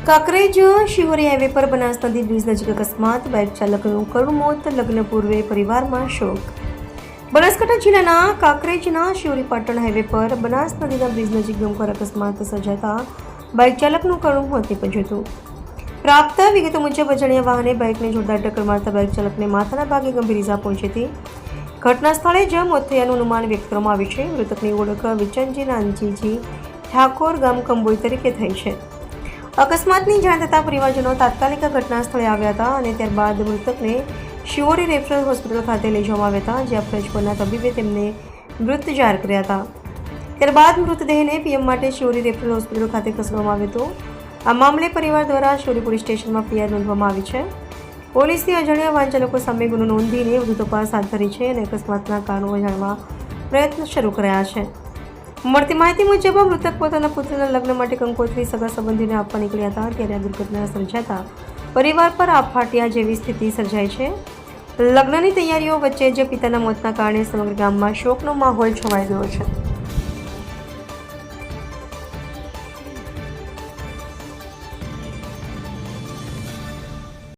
Kankrej Shihori highway પર બનાસ નદી bridge નજીક અકસ્માત, બાઇક ચાલકનું કરુણ મોત, લગ્ન પૂર્વે પરિવારમાં શોક. બનાસકાંઠા જિલ્લાના કાંકરેજના શિહોરી પાટણ હાઈવે પર બનાસ નદીના બ્રિજ નજીક ગમખ્વાર અકસ્માત સર્જાતા બાઇક ચાલકનું કરુણ મોત નીપજ્યું હતું. પ્રાપ્ત વિગતો મુજબ અજાણ્યા વાહને બાઇકને જોરદાર ટક્કર મારતા બાઇક ચાલકને માથાના ભાગે ગંભીર ઇજા પહોંચી હતી. ઘટના સ્થળે જ મોત થયાનું અનુમાન વ્યક્ત કરવામાં આવ્યું છે. મૃતકની ઓળખ વિચનજી નાનજીજી ઠાકોર ગામ કંબોઈ તરીકે થઈ છે. અકસ્માતની જાણ થતાં પરિવારજનો તાત્કાલિક ઘટના સ્થળે આવ્યા હતા અને ત્યારબાદ મૃતકને શિહોરી રેફરલ હોસ્પિટલ ખાતે લઈ જવામાં આવ્યા હતા, જ્યાં ફરજ પરના તબીબે તેમને મૃત જાહેર કર્યા હતા. ત્યારબાદ મૃતદેહને પીએમ માટે શિહોરી રેફરલ હોસ્પિટલ ખાતે ખસેડવામાં આવ્યો હતો. આ મામલે પરિવાર દ્વારા શિહોરી પોલીસ સ્ટેશનમાં ફરિયાદ નોંધવામાં આવી છે. પોલીસની અજાણ્યા વાહન ચાલકો સામે ગુનો નોંધીને વધુ તપાસ હાથ ધરી છે અને અકસ્માતના કારણો જાણવા પ્રયત્ન શરૂ કર્યા છે. મળતી માહિતી મુજબ મૃતક પોતાના પુત્રના લગ્ન માટે કંકોત્રી સગા સંબંધીને આપવા નીકળ્યા હતા, ત્યારે આ દુર્ઘટના સર્જાતા પરિવાર પર આફાટિયા જેવી સ્થિતિ સર્જાઈ છે. લગ્નની તૈયારીઓ વચ્ચે જ પિતાના મોતના કારણે સમગ્ર ગામમાં શોકનો માહોલ છવાઈ ગયો છે.